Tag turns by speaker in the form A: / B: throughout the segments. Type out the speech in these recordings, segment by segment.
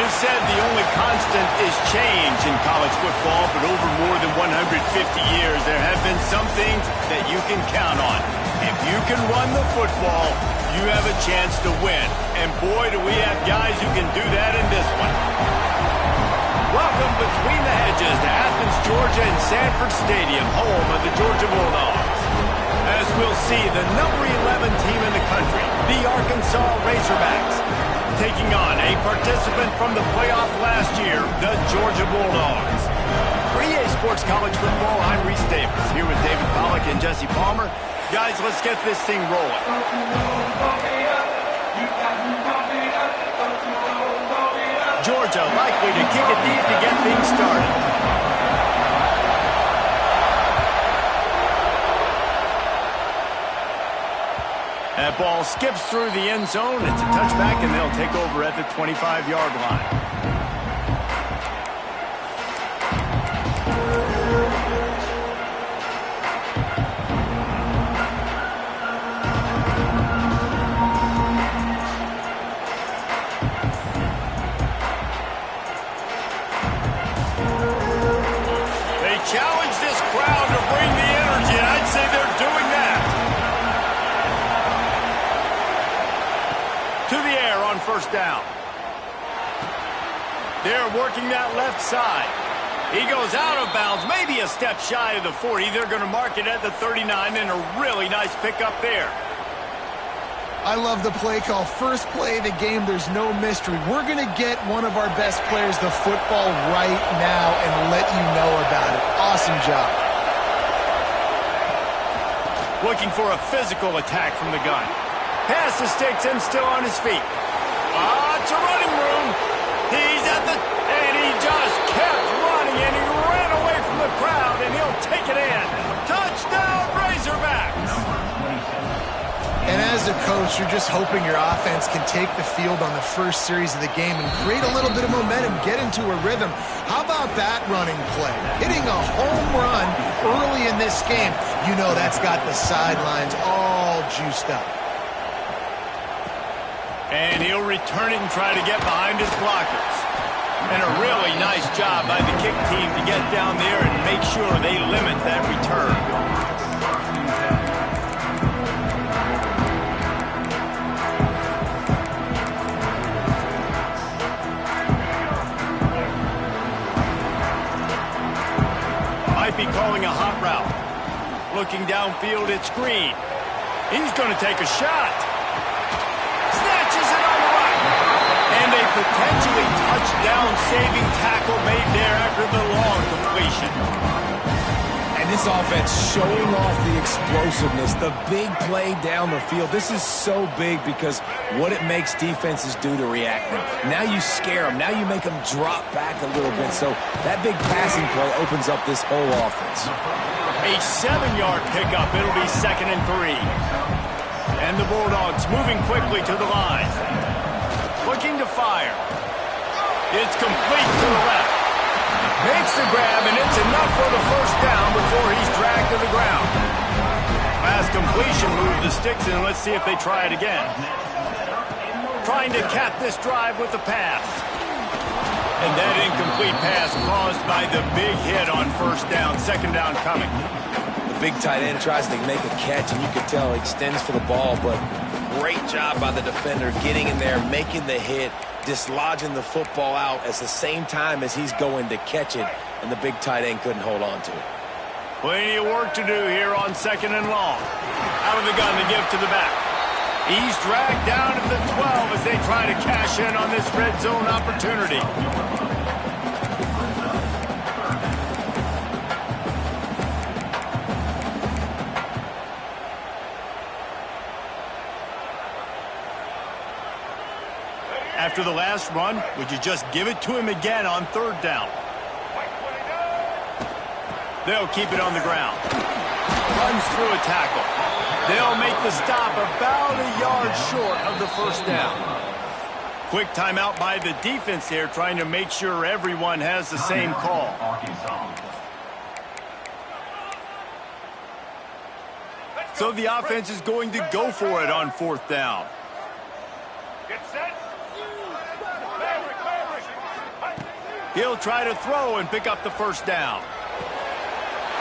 A: is said the only constant is change in college football, but over more than 150 years, there have been some things that you can count on. If you can run the football, you have a chance to win. And boy, do we have guys who can do that in this one. Welcome between the hedges to Athens, Georgia and Sanford Stadium, home of the Georgia Bulldogs. As we'll see, the number 11 team in the country, the Arkansas Razorbacks, taking on a participant from the playoff last year, the Georgia Bulldogs. For EA Sports College Football, I'm Reese Davis, here with David Pollack and Jesse Palmer. Guys, let's get this thing rolling. Georgia likely to kick it deep to get things started. That ball skips through the end zone. It's a touchback, and they'll take over at the 25-yard line. Challenge this crowd to bring the energy, and I'd say they're doing that. To the air on first down. They're working that left side. He goes out of bounds, maybe a step shy of the 40. They're going to mark it at the 39, and a really nice pickup there.
B: I love the play call. First play of the game, there's no mystery. We're going to get one of our best players the football right now and let you know about it. Awesome job.
A: Looking for a physical attack from the gun. Pass the sticks and still on his feet. It's a running room. He's at the... And he just kept running, and he ran away from the crowd, and he'll take it in. Touchdown, Razorbacks!
B: And as a coach, you're just hoping your offense can take the field on the first series of the game and create a little bit of momentum, get into a rhythm. How about that running play? Hitting a home run early in this game. You know that's got the sidelines all juiced up.
A: And he'll return it and try to get behind his blockers. And a really nice job by the kick team to get down there and make sure they limit that return. Might be calling a hot route. Looking downfield, it's Green. He's going to take a shot. Snatches it on the right. And a potentially touchdown-saving tackle made there after the long completion.
C: And this offense showing off the explosiveness, the big play down the field. This is so big because what it makes defenses do to react now. Now you scare them. Now you make them drop back a little bit. So that big passing play opens up this whole offense.
A: A 7-yard pickup. It'll be 2nd and 3. And the Bulldogs moving quickly to the line. Looking to fire. It's complete to the left. Makes the grab, and it's enough for the first down before he's dragged to the ground. Pass completion, move the sticks, and let's see if they try it again. Trying to cap this drive with the pass. And that incomplete pass caused by the big hit on first down, 2nd down coming.
C: The big tight end tries to make a catch, and you can tell he extends for the ball, but great job by the defender getting in there, making the hit, dislodging the football out at the same time as he's going to catch it, and the big tight end couldn't hold on to it.
A: Plenty of work to do here on 2nd and long. Out of the gun to give to the back. He's dragged down to the 12 as they try to cash in on this red zone opportunity. After the last run, would you just give it to him again on 3rd down? They'll keep it on the ground. Runs through a tackle. They'll make the stop about a yard short of the first down. Quick timeout by the defense here, trying to make sure everyone has the same call. So the offense is going to go for it on 4th down.
D: Get set.
A: He'll try to throw and pick up the first down.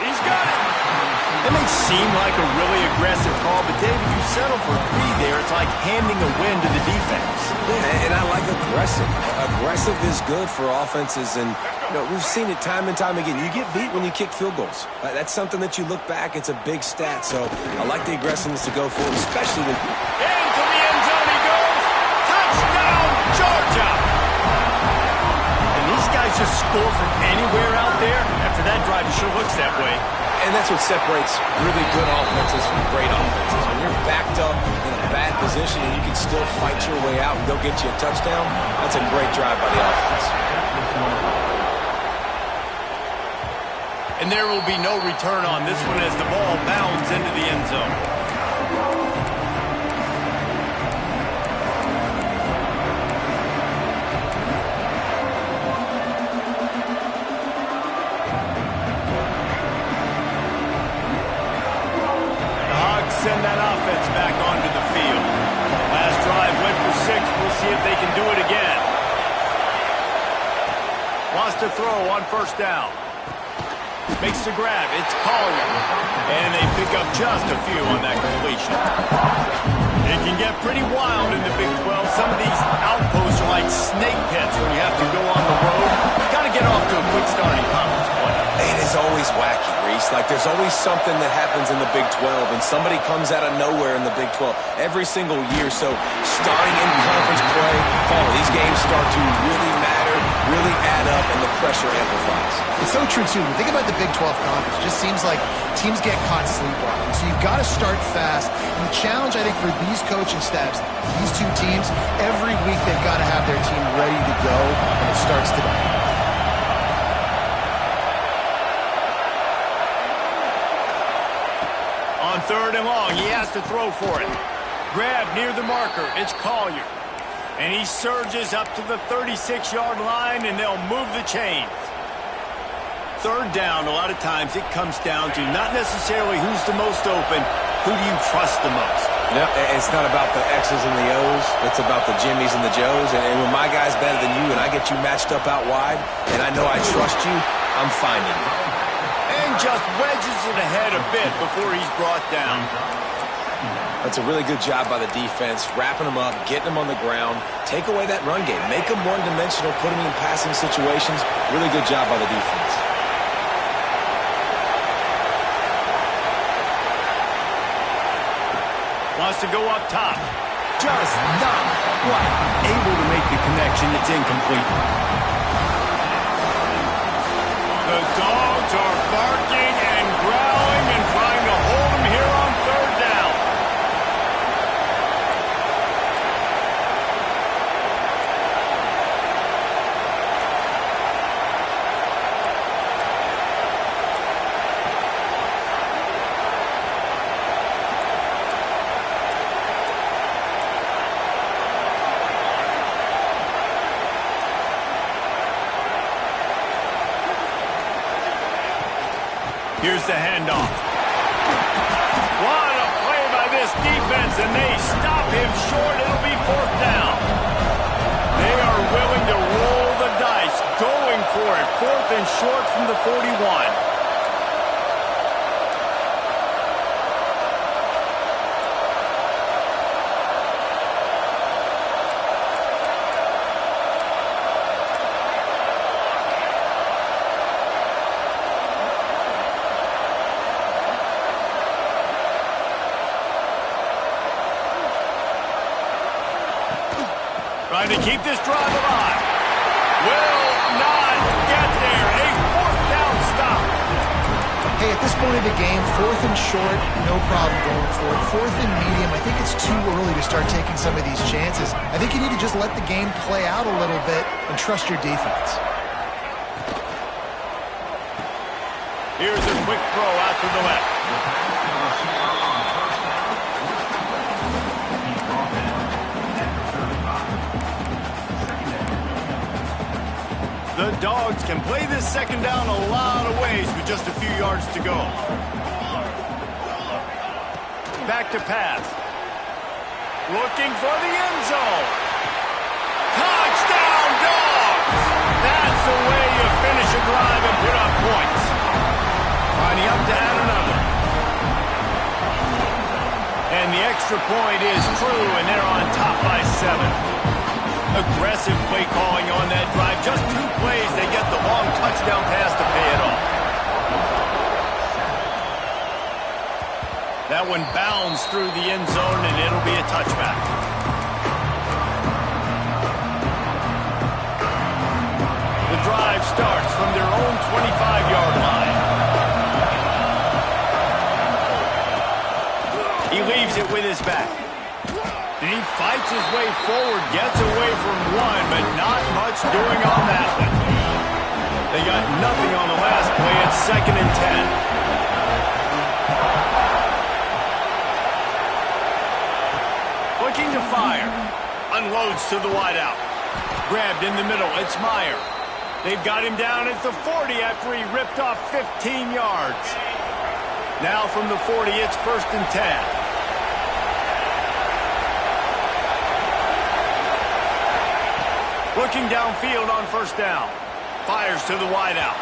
A: He's got it. It may seem like a really aggressive call, but David, you settle for 3 there. It's like handing a win to the defense.
C: Yeah, and I like aggressive. Aggressive is good for offenses, and we've seen it time and time again. You get beat when you kick field goals. That's something that you look back, it's a big stat, so I like the aggressiveness to go for it, especially when...
A: Into the end zone he goes. Touchdown, Georgia! And these guys just score from anywhere out there. After that drive, it sure looks that way.
C: And that's what separates really good offenses from great offenses. When you're backed up in a bad position and you can still fight your way out and go get you a touchdown, that's a great drive by the offense.
A: And there will be no return on this one as the ball bounds into the end zone. Send that offense back onto the field. Last drive went for 6. We'll see if they can do it again. Wants to throw on first down. Makes the grab. It's Collier. And they pick up just a few on that completion. It can get pretty wild in the Big 12. Some of these outposts are like snake pits when you have to go on the road. Got to get off to a quick start in conference play.
C: It is always wacky, Reese. Like, there's always something that happens in the Big 12, and somebody comes out of nowhere in the Big 12 every single year. So starting in conference play, these games start to really matter, really add up, and the pressure amplifies.
B: It's so true, too. Think about the Big 12 conference. It just seems like teams get caught sleepwalking. So you've got to start fast. And the challenge, I think, for these coaching staffs, these two teams, every week they've got to have their team ready to go, and it starts today.
A: On 3rd and long, he has to throw for it. Grab near the marker. It's Collier. And he surges up to the 36-yard line, and they'll move the chains. 3rd down, a lot of times it comes down to not necessarily who's the most open, who do you trust the most?
C: Yeah, it's not about the X's and the O's. It's about the Jimmies and the Joes. And when my guy's better than you and I get you matched up out wide, and I know I trust you, I'm finding you.
A: And just wedges it ahead a bit before he's brought down.
C: That's a really good job by the defense, wrapping them up, getting them on the ground, take away that run game, make them one-dimensional, put them in passing situations. Really good job by the defense.
A: Wants to go up top. Just not quite able to make the connection. It's incomplete. The dogs are barking and growling and trying to hold him here on 3rd down. Here's the handoff. What a play by this defense, and they stop him short. It'll be 4th down. They are willing to roll the dice, going for it. 4th and short from the 41. Trying to keep this drive alive. Will not get there. A 4th down stop.
B: Hey, at this point of the game, 4th and short, no problem going for it. 4th and medium, I think it's too early to start taking some of these chances. I think you need to just let the game play out a little bit and trust your defense.
A: Here's a quick throw out to the left. The Dogs can play this 2nd down a lot of ways with just a few yards to go. Back to pass. Looking for the end zone. Touchdown, Dogs! That's the way extra point is true, and they're on top by 7. Aggressive play calling on that drive. Just 2 plays, they get the long touchdown pass to pay it off. That one bounds through the end zone, and it'll be a touchback. The drive starts from their own 25-yard line. He leaves it with his back. And he fights his way forward, gets away from one, but not much doing on that one. They got nothing on the last play. It's 2nd and 10. Looking to fire. Unloads to the wideout. Grabbed in the middle. It's Meyer. They've got him down at the 40 after he ripped off 15 yards. Now from the 40, it's 1st and 10. Looking downfield on 1st down. Fires to the wideout.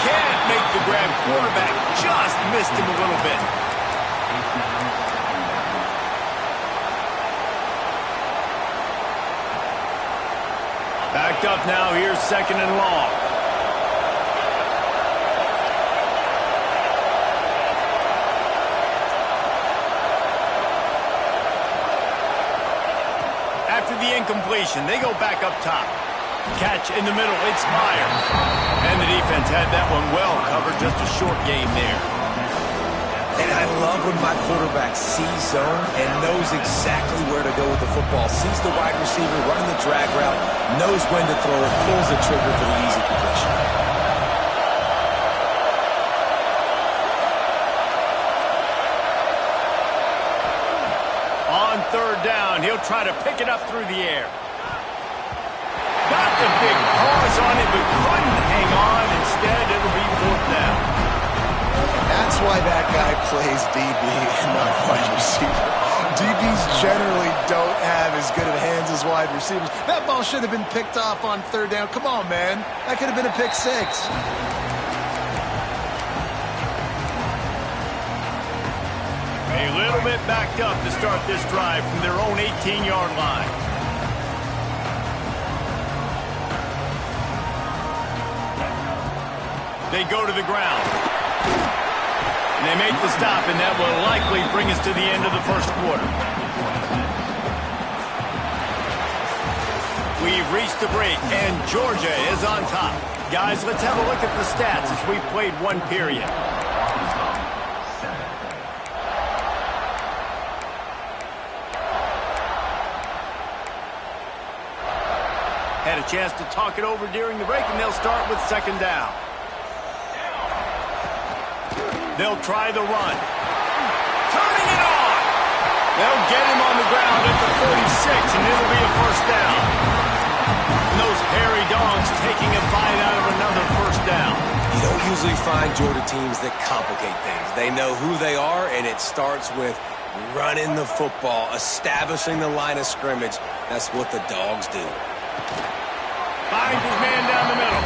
A: Can't make the grab. Quarterback just missed him a little bit. Backed up now. Here's 2nd and long. After the incompletion, they go back up top. Catch in the middle, it's Meyer. And the defense had that one well covered, just a short game there.
C: And I love when my quarterback sees zone and knows exactly where to go with the football. Sees the wide receiver running the drag route, knows when to throw it, pulls the trigger for the easy completion.
A: On 3rd down, he'll try to pick it up through the air. Got the big pause on it, but couldn't hang on. Instead, it'll be 4th down.
B: That's why that guy plays DB and not wide receiver. DBs generally don't have as good of hands as wide receivers. That ball should have been picked off on 3rd down. Come on, man. That could have been a pick 6.
A: A little bit backed up to start this drive from their own 18-yard line. They go to the ground. And they make the stop, and that will likely bring us to the end of the 1st quarter. We've reached the break, and Georgia is on top. Guys, let's have a look at the stats as we've played 1 period. Had a chance to talk it over during the break, and they'll start with 2nd down. They'll try the run. Turning it on! They'll get him on the ground at the 46, and it'll be a 1st down. And those hairy dogs taking a bite out of another 1st down.
C: You don't usually find Georgia teams that complicate things. They know who they are, and it starts with running the football, establishing the line of scrimmage. That's what the dogs do.
A: Finds his man down the middle.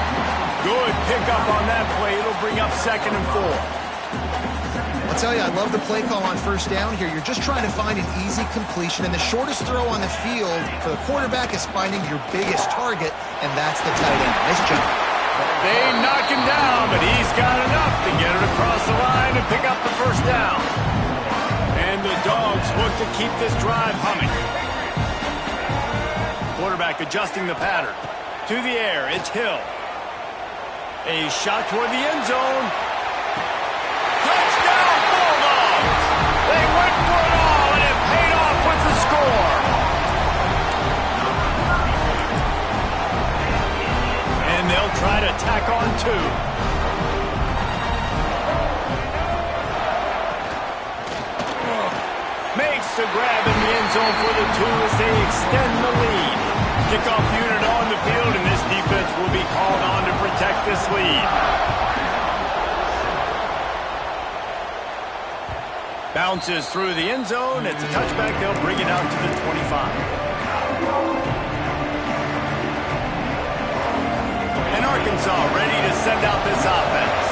A: Good pickup on that play. It'll bring up 2nd and 4.
B: I'll tell you, I love the play call on 1st down here. You're just trying to find an easy completion, and the shortest throw on the field for the quarterback is finding your biggest target, and that's the tight end. Nice job.
A: They knock him down, but he's got enough to get it across the line and pick up the 1st down. And the Dogs look to keep this drive humming. Quarterback adjusting the pattern. To the air, it's Hill. A shot toward the end zone. Touchdown, Bulldogs! They went for it all, and it paid off with the score. And they'll try to tack on 2. Makes the grab in the end zone for the 2 as they extend the lead. Kickoff unit on the field, and this defense will be called on to protect this lead. Bounces through the end zone. It's a touchback. They'll bring it out to the 25. And Arkansas ready to send out this offense.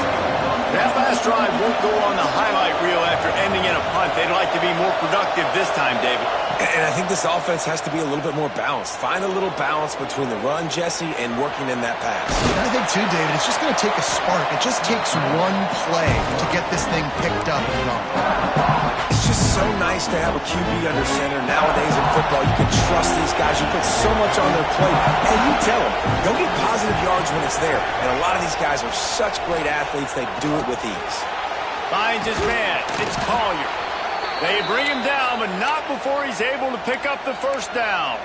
A: That last drive won't go on the highlight reel after ending in a punt. They'd like to be more productive this time, David.
C: And I think this offense has to be a little bit more balanced. Find a little balance between the run, Jesse, and working in that pass.
B: And I think, too, David, it's just going to take a spark. It just takes one play to get this thing picked up and going.
C: It's just so nice to have a QB under center. Nowadays in football, you can trust these guys. You put so much on their plate, and you tell them, go get positive yards when it's there. And a lot of these guys are such great athletes, they do it with ease.
A: Finds his man. It's Collier. They bring him down, but not before he's able to pick up the first down.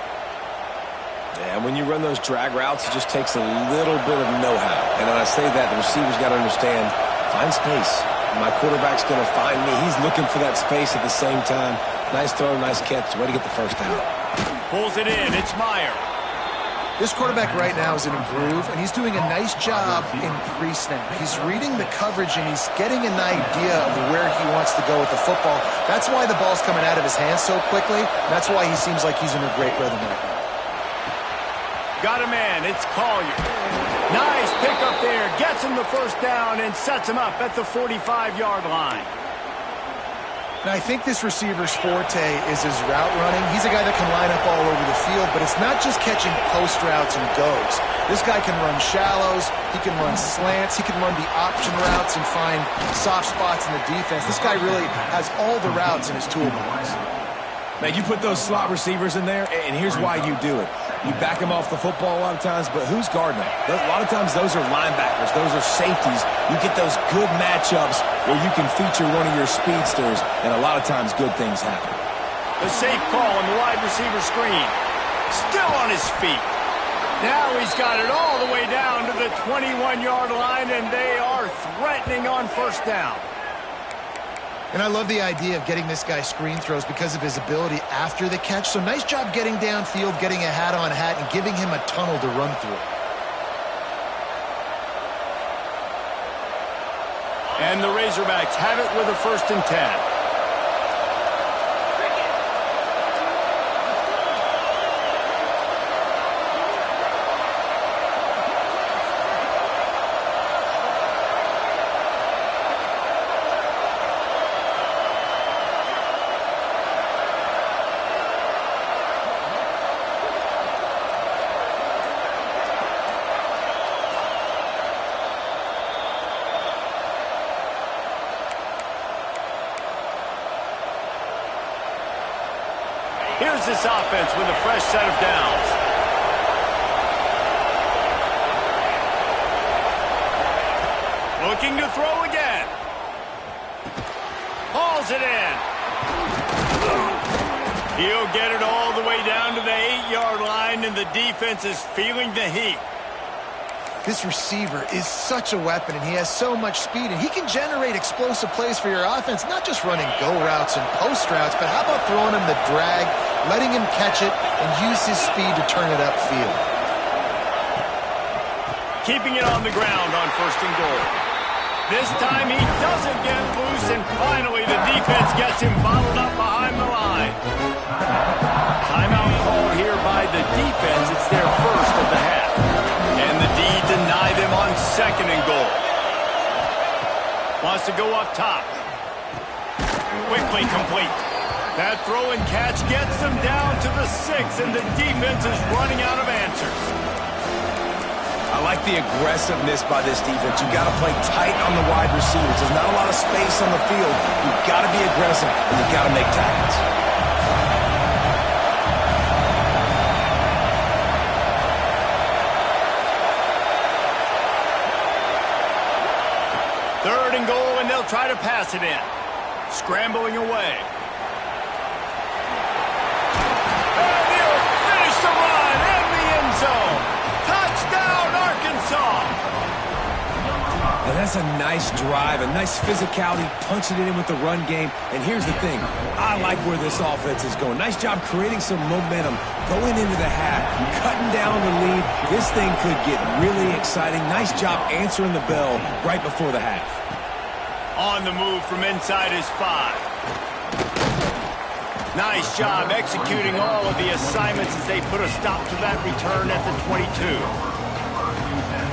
C: And when you run those drag routes, it just takes a little bit of know-how. And when I say that, the receiver's got to understand, find space. My quarterback's going to find me. He's looking for that space at the same time. Nice throw, nice catch. Way to get the first down.
A: Pulls it in. It's Meyer.
B: This quarterback right now is in a groove, and he's doing a nice job in pre-snap. He's reading the coverage, and he's getting an idea of where he wants to go with the football. That's why the ball's coming out of his hands so quickly. That's why he seems like he's in a great rhythm right now.
A: Got a man. It's Collier. Nice pick up there. Gets him the first down and sets him up at the 45-yard line.
B: Now, I think this receiver's forte is his route running. He's a guy that can line up all over the field, but it's not just catching post routes and goes. This guy can run shallows, he can run slants, he can run the option routes and find soft spots in the defense. This guy really has all the routes in his toolbox.
C: Now, you put those slot receivers in there, and here's why you do it. You back them off the football a lot of times, but who's guarding them? A lot of times those are linebackers. Those are safeties. You get those good matchups where you can feature one of your speedsters, and a lot of times good things happen.
A: The safe call on the wide receiver screen. Still on his feet. Now he's got it all the way down to the 21-yard line, and they are threatening on first down.
B: And I love the idea of getting this guy screen throws because of his ability after the catch. So nice job getting downfield, getting a hat-on-hat, and giving him a tunnel to run through.
A: And the Razorbacks have it with a 1st and 10. Here's this offense with a fresh set of downs. Looking to throw again. Hauls it in. He'll get it all the way down to the 8-yard line, and the defense is feeling the heat.
B: This receiver is such a weapon, and he has so much speed, and he can generate explosive plays for your offense, not just running go routes and post routes, but how about throwing him the drag, letting him catch it, and use his speed to turn it upfield.
A: Keeping it on the ground on 1st and goal. This time he doesn't get loose, and finally the defense gets him bottled up behind the line. Timeout called here by the defense. It's their first of the half. And the D deny them on 2nd and goal. Wants to go up top. Quickly complete. That throw and catch gets them down to the 6, and the defense is running out of answers.
C: I like the aggressiveness by this defense. You've got to play tight on the wide receivers. There's not a lot of space on the field. You've got to be aggressive, and you've got to make tackles.
A: Third and goal, and they'll try to pass it in. Scrambling away. And he'll finish the run in the end zone. Touchdown, Arkansas.
C: And that's a nice drive, a nice physicality, punching it in with the run game. And here's the thing. I like where this offense is going. Nice job creating some momentum, going into the half, cutting down the lead. This thing could get really exciting. Nice job answering the bell right before the half.
A: On the move from inside his 5. Nice job executing all of the assignments as they put a stop to that return at the 22.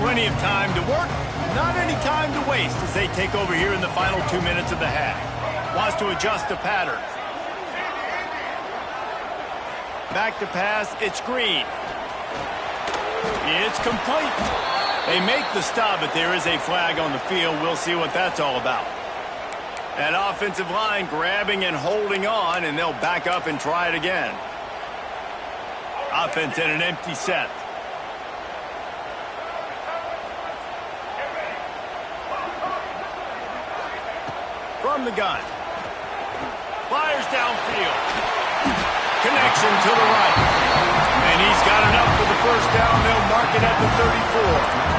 A: Plenty of time to work, not any time to waste as they take over here in the final 2 minutes of the half. Wants to adjust the pattern. Back to pass, it's Green. It's complete. They make the stop, but there is a flag on the field. We'll see what that's all about. That offensive line grabbing and holding on, and they'll back up and try it again. Offense in an empty set. From the gun. Fires downfield. Connection to the right. And he's got enough for the first down. They'll mark it at the 34.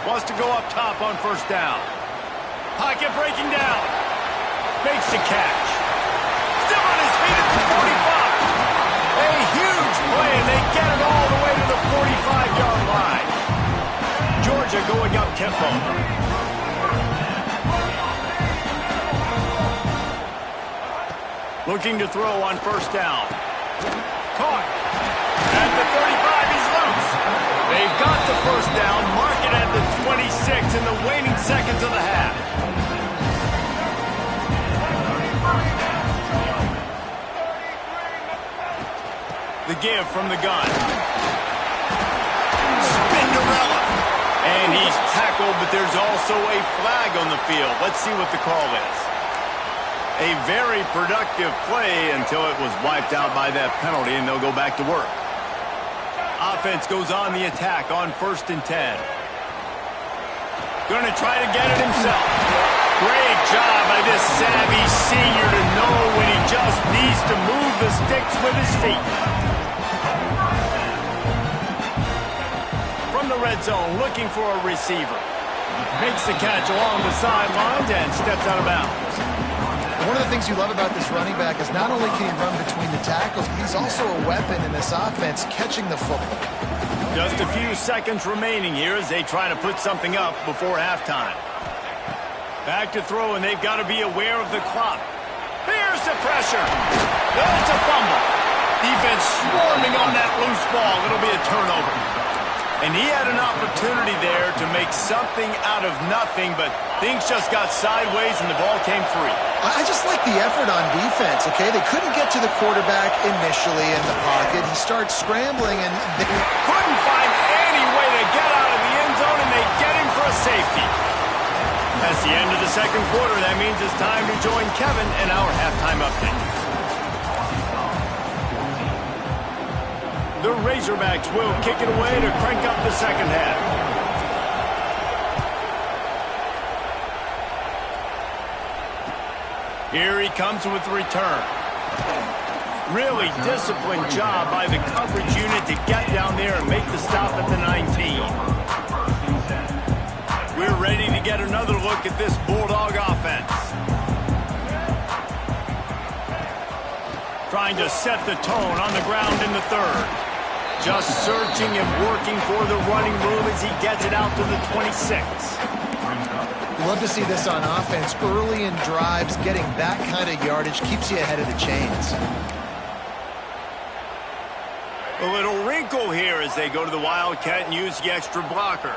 A: Wants to go up top on first down. Pocket breaking down. Makes the catch. Still on his feet at the 45. A huge play, and they get it all the way to the 45-yard line. Georgia going up tempo. Looking to throw on first down. Caught. At the 35, he's loose. They've got the first down. Mark it at the 26 in the waning seconds of the half. The give from the gun. Spinderella. And he's tackled, but there's also a flag on the field. Let's see what the call is. A very productive play until it was wiped out by that penalty, and they'll go back to work. Offense goes on the attack on 1st and 10. Going to try to get it himself. Great job by this savvy senior to know when he just needs to move the sticks with his feet. From the red zone, looking for a receiver. Makes the catch along the sidelines and steps out of bounds.
B: One of the things you love about this running back is not only can he run between the tackles, but he's also a weapon in this offense catching the football.
A: Just a few seconds remaining here as they try to put something up before halftime. Back to throw, and they've got to be aware of the clock. Here's the pressure. That's a fumble. Defense swarming on that loose ball. It'll be a turnover. And he had an opportunity there to make something out of nothing, but things just got sideways and the ball came free.
B: I just like the effort on defense, okay? They couldn't get to the quarterback initially in the pocket. He starts scrambling, and they
A: couldn't find any way to get out of the end zone, and they get him for a safety. That's the end of the second quarter. That means it's time to join Kevin in our halftime update. The Razorbacks will kick it away to crank up the second half. Here he comes with the return. Really disciplined job by the coverage unit to get down there and make the stop at the 19. We're ready to get another look at this Bulldog offense. Trying to set the tone on the ground in the third. Just searching and working for the running room as he gets it out to the 26.
B: Love to see this on offense. Early in drives, getting that kind of yardage keeps you ahead of the chains.
A: A little wrinkle here as they go to the Wildcat and use the extra blocker.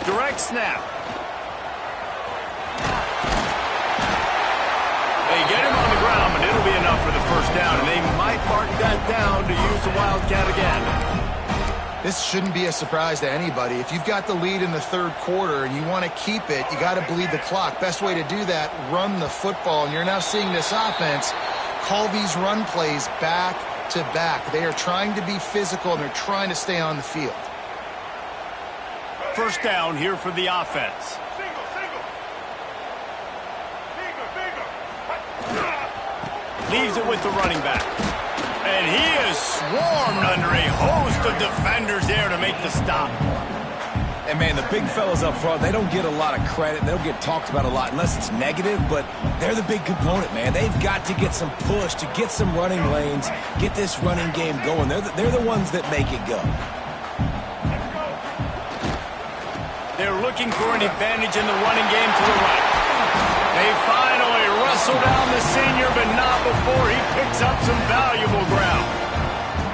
A: Direct snap. They get him on the ground, but it'll be enough for the first down, and they might mark that down to use the Wildcat again.
B: This shouldn't be a surprise to anybody. If you've got the lead in the third quarter and you want to keep it, you got to bleed the clock. Best way to do that, run the football. And you're now seeing this offense call these run plays back to back. They are trying to be physical, and they're trying to stay on the field.
A: First down here for the offense. Leaves it with the running back. And he is swarmed under a host of defenders there to make the stop.
C: And, man, the big fellas up front, they don't get a lot of credit. They don't get talked about a lot unless it's negative, but they're the big component, man. They've got to get some push, to get some running lanes, get this running game going. They're the ones that make it go.
A: They're looking for an advantage in the running game to the right. They finally wrestle down the senior, but not before he picks up some valuable ground.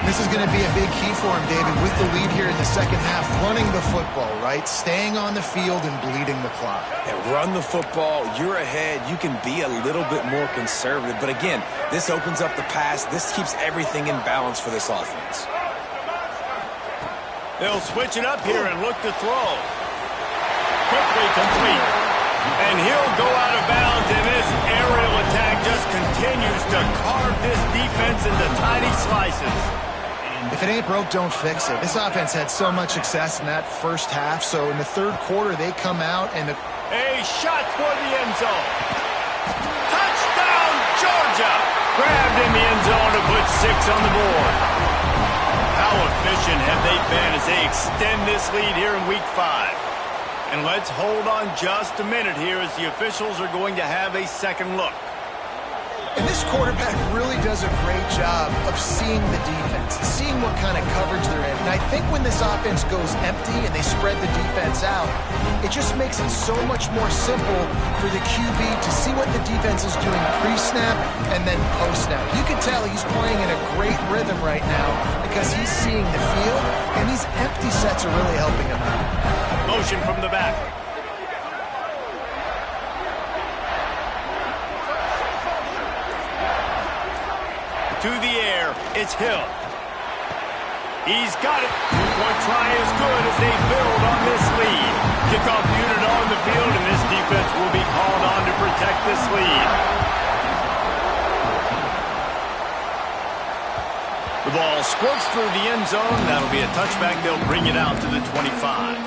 B: This is going to be a big key for him, David, with the lead here in the second half. Running the football, right? Staying on the field and bleeding the clock.
C: Yeah, run the football. You're ahead. You can be a little bit more conservative. But again, this opens up the pass. This keeps everything in balance for this offense.
A: They'll switch it up here and look to throw. Quickly complete. And he'll go out of bounds, and this aerial attack just continues to carve this defense into tiny slices.
B: If it ain't broke, don't fix it. This offense had so much success in that first half, so in the third quarter, they come out and...
A: A shot toward the end zone. Touchdown, Georgia! Grabbed in the end zone to put 6 on the board. How efficient have they been as they extend this lead here in Week 5? And let's hold on just a minute here as the officials are going to have a second look.
B: And this quarterback really does a great job of seeing the defense, seeing what kind of coverage they're in. And I think when this offense goes empty and they spread the defense out, it just makes it so much more simple for the QB to see what the defense is doing pre-snap and then post-snap. You can tell he's playing in a great rhythm right now because he's seeing the field, and these empty sets are really helping him out.
A: Motion from the back. To the air, it's Hill. He's got it. Two-point try is good as they build on this lead. Kickoff unit on the field, and this defense will be called on to protect this lead. The ball squirts through the end zone. That'll be a touchback. They'll bring it out to the 25.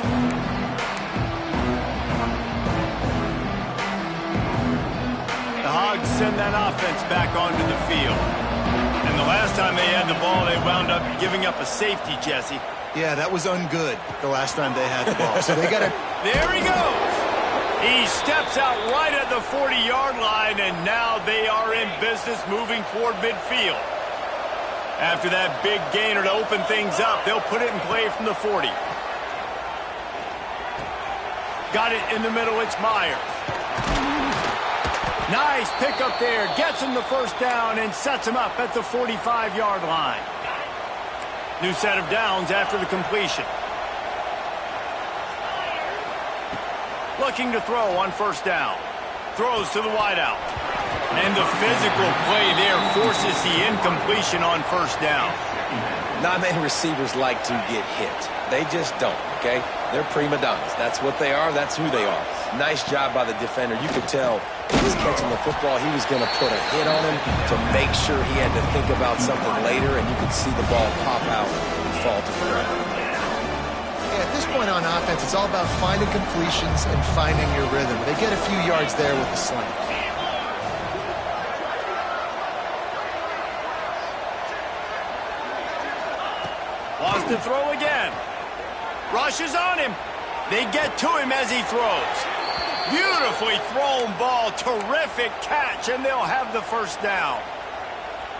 A: The Hogs send that offense back onto the field. And the last time they had the ball, they wound up giving up a safety, Jesse.
B: Yeah, that was ungood the last time they had the ball. So they got to...
A: There he goes. He steps out right at the 40-yard line, and now they are in business moving toward midfield. After that big gainer to open things up, they'll put it in play from the 40. Got it in the middle. It's Myers. Nice pickup there. Gets him the first down and sets him up at the 45-yard line. New set of downs after the completion. Looking to throw on first down. Throws to the wideout. And the physical play there forces the incompletion on first down.
C: Not many receivers like to get hit. They just don't, okay? They're prima donnas. That's what they are. That's who they are. Nice job by the defender. You could tell he was catching the football. He was going to put a hit on him to make sure he had to think about something later, and you could see the ball pop out and fall to the ground.
B: Yeah, at this point on offense, it's all about finding completions and finding your rhythm. They get a few yards there with the slant.
A: Wants to throw again. Rushes on him. They get to him as he throws. Beautifully thrown ball. Terrific catch, and they'll have the first down.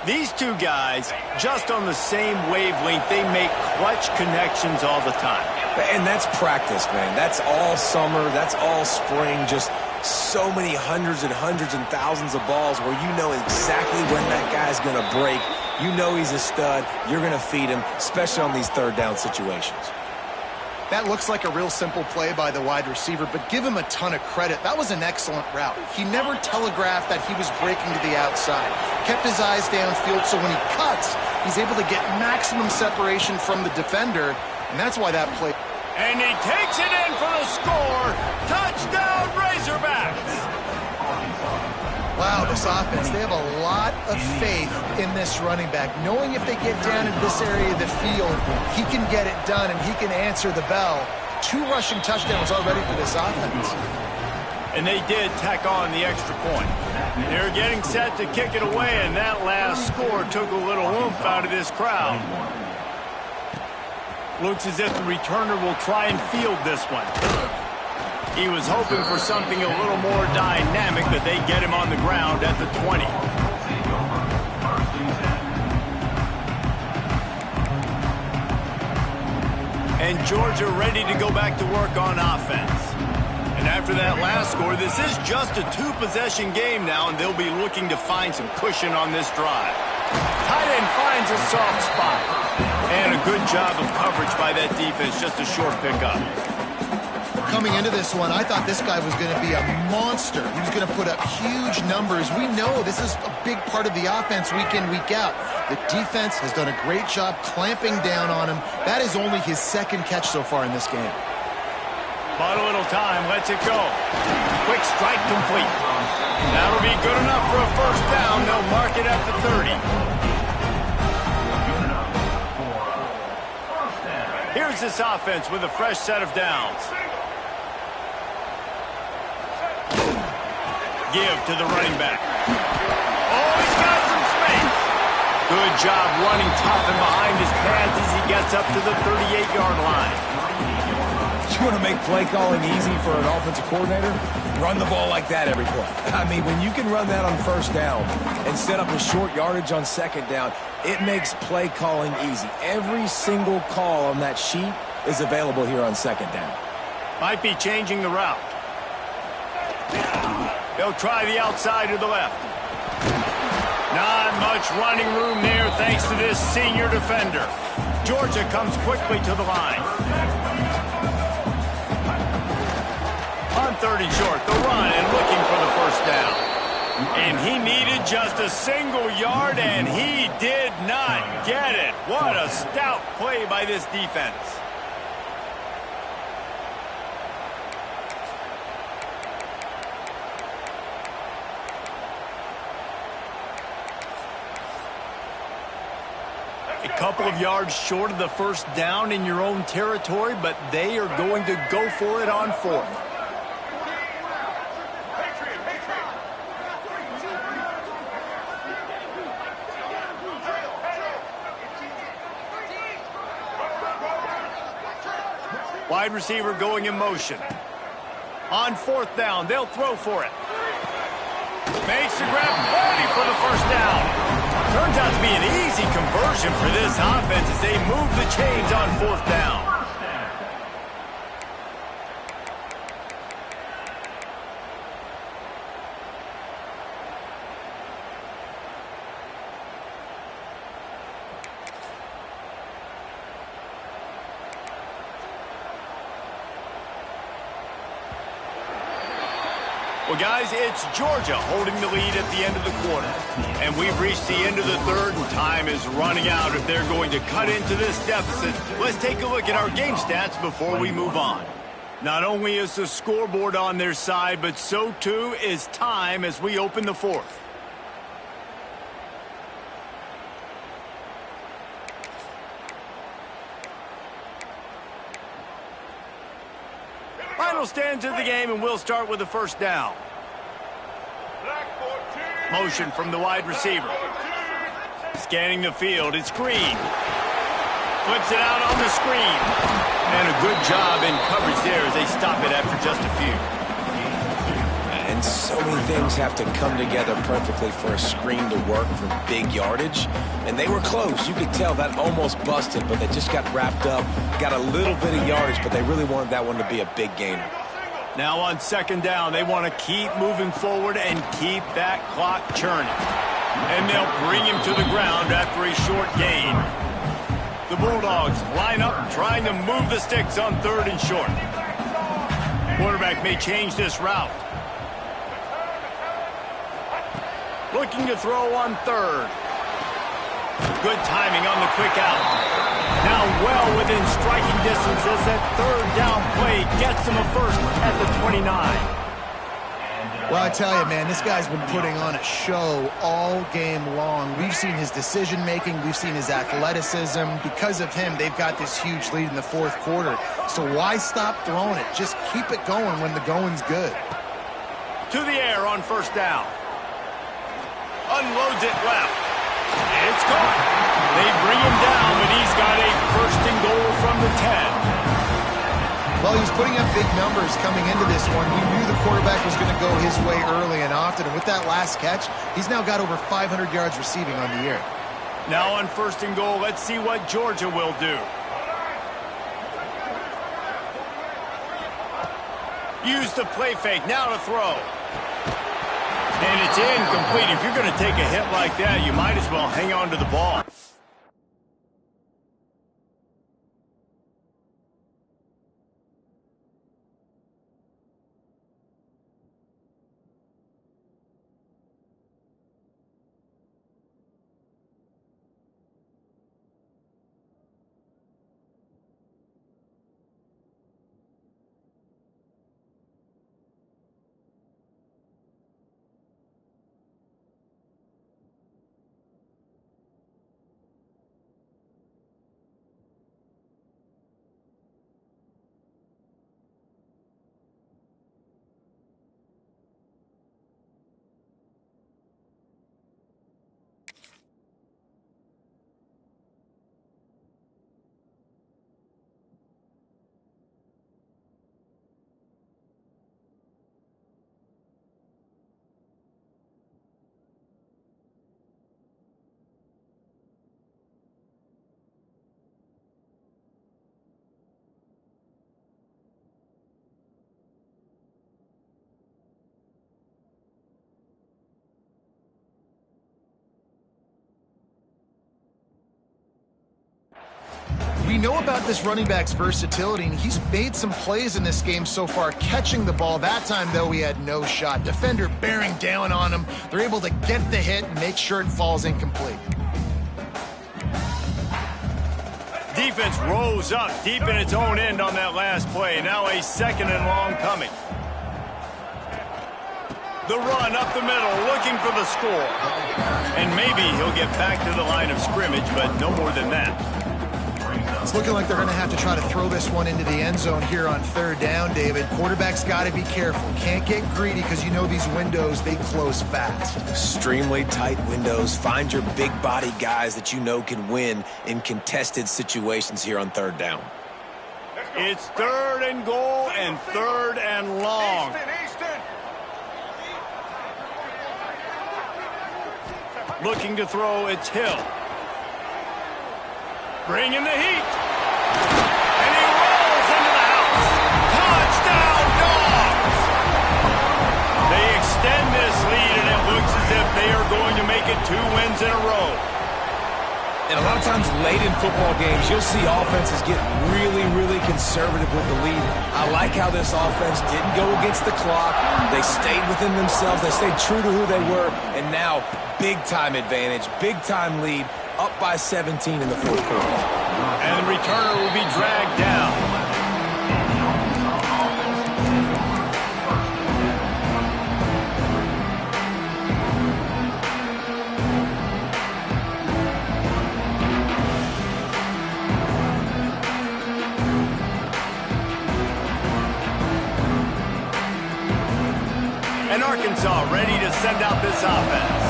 A: These two guys, just on the same wavelength, they make clutch connections all the time.
C: And that's practice, man. That's all summer. That's all spring. Just so many hundreds and thousands of balls where you know exactly when that guy's going to break. You know he's a stud. You're going to feed him, especially on these third down situations.
B: That looks like a real simple play by the wide receiver, but give him a ton of credit. That was an excellent route. He never telegraphed that he was breaking to the outside. Kept his eyes downfield, so when he cuts, he's able to get maximum separation from the defender, and that's why that play...
A: And he takes it in for the score. Touchdown, Razorbacks!
B: Wow, this offense, they have a lot of faith in this running back. Knowing if they get down in this area of the field, he can get it done and he can answer the bell. 2 rushing touchdowns already for this offense.
A: And they did tack on the extra point. They're getting set to kick it away, and that last score took a little oomph out of this crowd. Looks as if the returner will try and field this one. He was hoping for something a little more dynamic, but they get him on the ground at the 20. And Georgia ready to go back to work on offense. And And after that last score, this is just a two-possession game now, and they'll be looking to find some cushion on this drive. Tight end finds a soft spot. And a good job of coverage by that defense, just a short pickup.
B: Coming into this one, I thought this guy was going to be a monster. He was going to put up huge numbers. We know this is a big part of the offense week in, week out. The defense has done a great job clamping down on him. That is only his second catch so far in this game.
A: But a little time, lets it go. Quick strike complete. That'll be good enough for a first down. They'll mark it at the 30. Here's this offense with a fresh set of downs. Give to the running back. Oh, he's got some space. Good job running tough and behind his pads as he gets up to the 38-yard line.
C: You want to make play calling easy for an offensive coordinator? Run the ball like that every play. I mean, when you can run that on first down and set up a short yardage on second down, it makes play calling easy. Every single call on that sheet is available here on second down.
A: Might be changing the route. They'll try the outside to the left. Not much running room there thanks to this senior defender. Georgia comes quickly to the line. On 30 short, the run and looking for the first down. And he needed just a single yard, and he did not get it. What a stout play by this defense. A couple of yards short of the first down in your own territory, but they are going to go for it on fourth. Wide receiver going in motion. On fourth down, they'll throw for it. Makes the grab, ready for the first down. Turns out to be an easy conversion for this offense as they move the chains on fourth down. Well, guys, it's Georgia holding the lead at the end of the quarter. And we've reached the end of the third, and time is running out if they're going to cut into this deficit. Let's take a look at our game stats before we move on. Not only is the scoreboard on their side, but so too is time as we open the fourth. Final stands of the game, and we'll start with the first down. Motion from the wide receiver. Scanning the field, it's Green. Flips it out on the screen. And a good job in coverage there as they stop it after just a few.
C: And so many things have to come together perfectly for a screen to work for big yardage. And they were close. You could tell that almost busted, but they just got wrapped up, got a little bit of yardage, but they really wanted that one to be a big gainer.
A: Now on second down, they want to keep moving forward and keep that clock churning. And they'll bring him to the ground after a short gain. The Bulldogs line up trying to move the sticks on third and short. Quarterback may change this route. Looking to throw on third. Good timing on the quick out. Now well within striking distance as that third down play gets him a first at the 29.
B: Well, I tell you, man, this guy's been putting on a show all game long. We've seen his decision-making. We've seen his athleticism. Because of him, they've got this huge lead in the fourth quarter. So why stop throwing it? Just keep it going when the going's good.
A: To the air on first down. Unloads it left. It's caught. They bring him down, but he's got a first and goal from the 10.
B: Well, he's putting up big numbers coming into this one. We knew the quarterback was going to go his way early and often. And with that last catch, he's now got over 500 yards receiving on the year.
A: Now on first and goal, let's see what Georgia will do. Use the play fake. Now to throw. And it's incomplete. If you're going to take a hit like that, you might as well hang on to the ball.
B: We know about this running back's versatility, and he's made some plays in this game so far, catching the ball. That time, though, he had no shot. Defender bearing down on him. They're able to get the hit and make sure it falls incomplete.
A: Defense rose up deep in its own end on that last play. Now a second and long coming. The run up the middle, looking for the score. And maybe he'll get back to the line of scrimmage, but no more than that.
B: It's looking like they're going to have to try to throw this one into the end zone here on third down, David. Quarterback's got to be careful. Can't get greedy because you know these windows, they close fast.
C: Extremely tight windows. Find your big body guys that you know can win in contested situations here on third down.
A: It's third and goal and third and long. Looking to throw, it's Hill. Bringing the heat. And he rolls into the house. Touchdown, Dogs! They extend this lead, and it looks as if they are going to make it 2 wins in a row.
C: And a lot of times late in football games, you'll see offenses get really, really conservative with the lead. I like how this offense didn't go against the clock. They stayed within themselves. They stayed true to who they were. And now, big-time advantage, big-time lead, up by 17 in the fourth quarter.
A: And the returner will be dragged down. And Arkansas ready to send out this offense.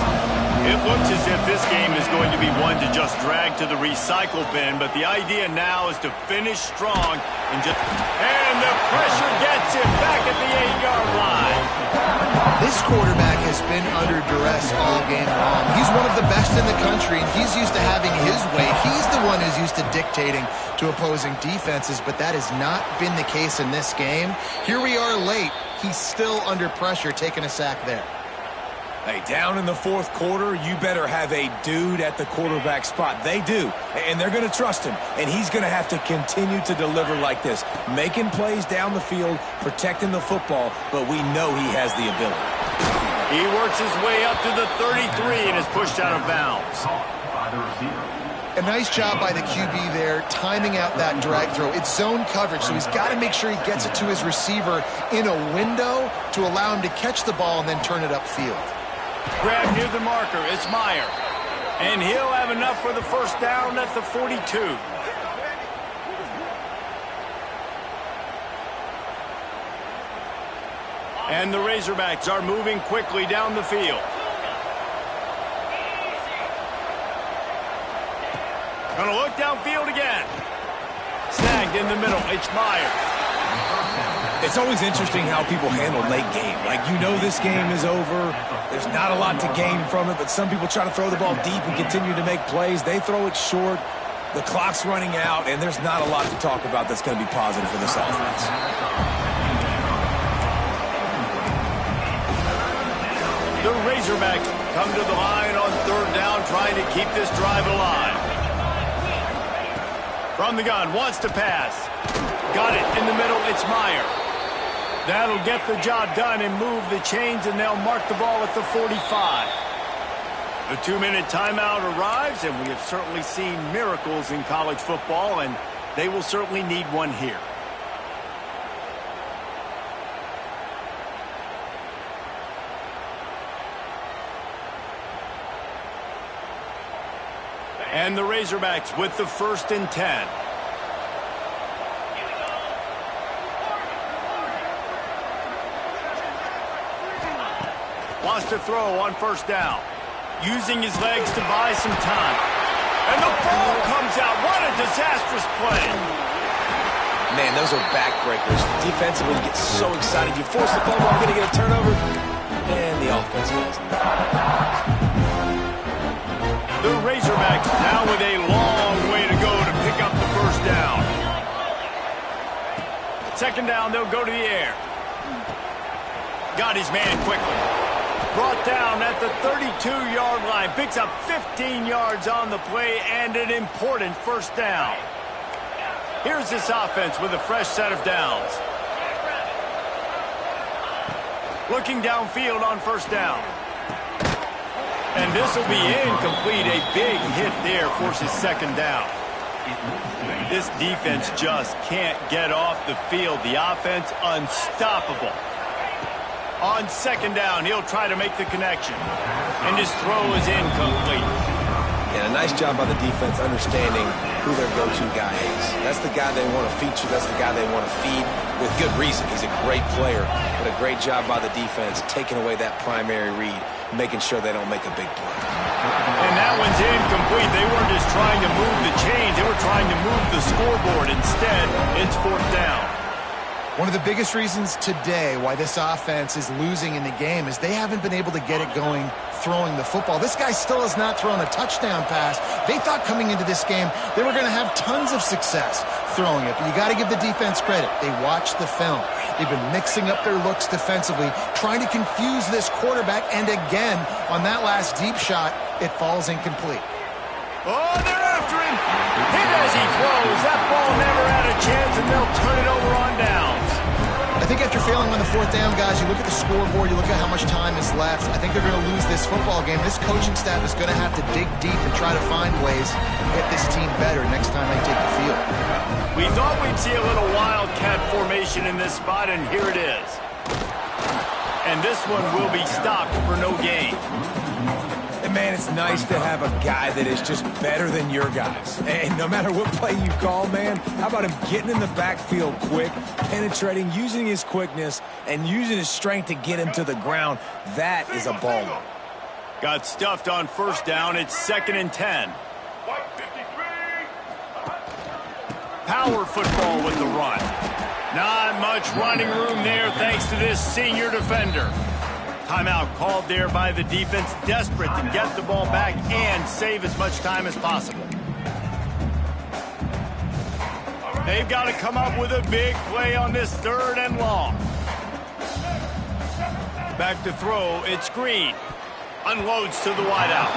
A: It looks as if this game is going to be one to just drag to the recycle bin, but the idea now is to finish strong and the pressure gets him back at the 8-yard line.
B: This quarterback has been under duress all game long. He's one of the best in the country, and he's used to having his way. He's the one who's used to dictating to opposing defenses, but that has not been the case in this game. Here we are late. He's still under pressure, taking a sack there.
C: Hey, down in the fourth quarter, you better have a dude at the quarterback spot. They do, and they're going to trust him, and he's going to have to continue to deliver like this, making plays down the field, protecting the football, but we know he has the ability.
A: He works his way up to the 33 and is pushed out of bounds.
B: A nice job by the QB there, timing out that drag throw. It's zone coverage, so he's got to make sure he gets it to his receiver in a window to allow him to catch the ball and then turn it upfield.
A: Grab near the marker, it's Meyer. And he'll have enough for the first down at the 42. And the Razorbacks are moving quickly down the field. Gonna look downfield again. Snagged in the middle, it's Meyer.
C: It's always interesting how people handle late game. Like, you know this game is over. There's not a lot to gain from it, but some people try to throw the ball deep and continue to make plays. They throw it short. The clock's running out, and there's not a lot to talk about that's going to be positive for this offense.
A: The Razorbacks come to the line on third down, trying to keep this drive alive. From the gun, wants to pass. Got it in the middle, it's Meyer. That'll get the job done and move the chains, and they'll mark the ball at the 45. The 2-minute timeout arrives, and we have certainly seen miracles in college football, and they will certainly need one here. And the Razorbacks with the 1st and 10. Wants to throw on 1st down. Using his legs to buy some time. And the ball comes out. What a disastrous play.
C: Man, those are backbreakers. Defensively, you get so excited. You force the fumble, I'm going to get a turnover. And the offense wins.
A: The Razorbacks now with a long way to go to pick up the 1st down. 2nd down, they'll go to the air. Got his man quickly. Brought down at the 32-yard line. Picks up 15 yards on the play and an important 1st down. Here's this offense with a fresh set of downs. Looking downfield on 1st down. And this will be incomplete. A big hit there forces 2nd down. This defense just can't get off the field. The offense unstoppable. On 2nd down, he'll try to make the connection. And his throw is incomplete.
C: Yeah, a nice job by the defense understanding who their go-to guy is. That's the guy they want to feature. That's the guy they want to feed with good reason. He's a great player, but a great job by the defense taking away that primary read, making sure they don't make a big play.
A: And that one's incomplete. They weren't just trying to move the chains. They were trying to move the scoreboard. Instead, it's 4th down.
B: One of the biggest reasons today why this offense is losing in the game is they haven't been able to get it going throwing the football. This guy still has not thrown a touchdown pass. They thought coming into this game they were going to have tons of success throwing it, but you got to give the defense credit. They watched the film. They've been mixing up their looks defensively, trying to confuse this quarterback, and again, on that last deep shot, it falls incomplete.
A: Oh, they're after him. Hit as he throws. That ball never had a chance, and they'll turn it over on downs.
B: I think after failing on the 4th down, guys, you look at the scoreboard, you look at how much time is left. I think they're going to lose this football game. This coaching staff is going to have to dig deep and try to find ways to get this team better next time they take the field.
A: We thought we'd see a little wildcat formation in this spot, and here it is. And this one will be stopped for no gain.
C: And man, it's nice to have a guy that is just better than your guys. And no matter what play you call, man, how about him getting in the backfield quick, penetrating, using his quickness, and using his strength to get him to the ground. That is a baller.
A: Got stuffed on 1st down. It's 2nd and 10. Power football with the run. Not much running room there thanks to this senior defender. Timeout called there by the defense, desperate to get the ball back and save as much time as possible. They've got to come up with a big play on this 3rd and long. Back to throw, it's Green. Unloads to the wideout.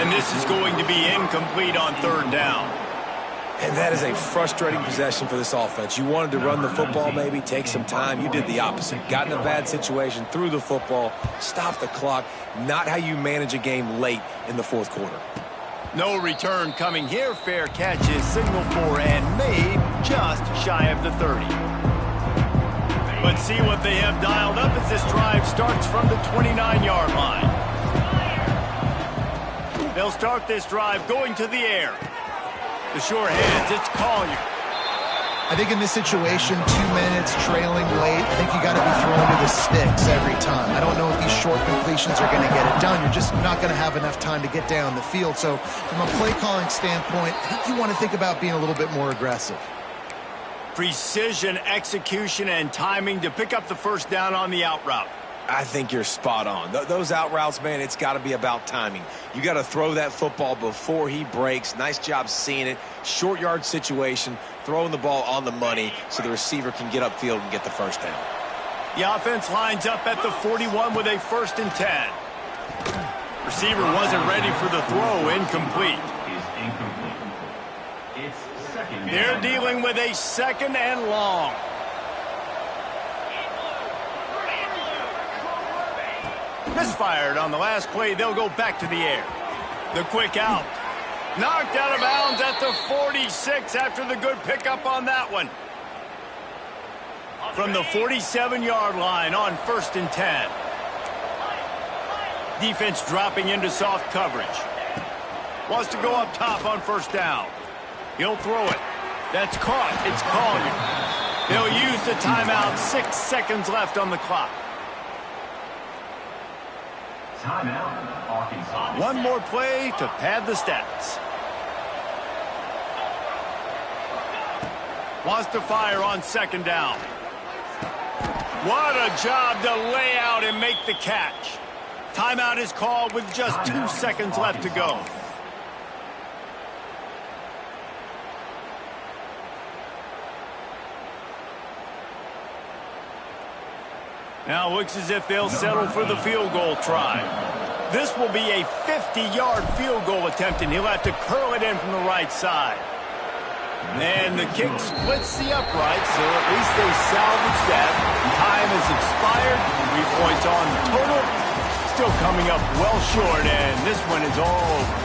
A: And this is going to be incomplete on 3rd down.
C: And that is a frustrating possession for this offense. You wanted to run the football, maybe take some time. You did the opposite. Got in a bad situation, threw the football, stopped the clock. Not how you manage a game late in the 4th quarter.
A: No return coming here. Fair catch is signaled for and made just shy of the 30. But see what they have dialed up as this drive starts from the 29-yard line. They'll start this drive going to the air. The sure hands, it's Collier.
B: I think in this situation, 2 minutes, trailing late, I think you got to be thrown to the sticks every time. I don't know if these short completions are going to get it done. You're just not going to have enough time to get down the field. So from a play-calling standpoint, I think you want to think about being a little bit more aggressive.
A: Precision, execution, and timing to pick up the 1st down on the out route.
C: I think you're spot on. Those out routes, man, it's got to be about timing. You got to throw that football before he breaks. Nice job seeing it. Short yard situation, throwing the ball on the money so the receiver can get upfield and get the 1st down.
A: The offense lines up at the 41 with a 1st and 10. Receiver wasn't ready for the throw. Incomplete. They're dealing with a 2nd and long. Misfired on the last play. They'll go back to the air. The quick out. Knocked out of bounds at the 46 after the good pickup on that one. From the 47-yard line on 1st and 10. Defense dropping into soft coverage. Wants to go up top on 1st down. He'll throw it. That's caught. It's Collier. They'll use the timeout. 6 seconds left on the clock.
D: Timeout, Arkansas.
A: One more play to pad the stats. Wants to fire on 2nd down. What a job to lay out and make the catch. Timeout is called with just 2 seconds left to go. Now it looks as if they'll settle for the field goal try. This will be a 50-yard field goal attempt, and he'll have to curl it in from the right side. And the kick splits the upright, so at least they salvage that. Time has expired. 3 points on the total. Still coming up well short, and this one is all over.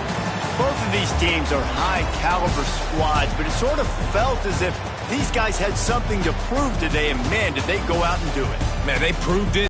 A: Both of these teams are high-caliber squads, but it sort of felt as if these guys had something to prove today, and man, did they go out and do it.
C: Man, they proved it.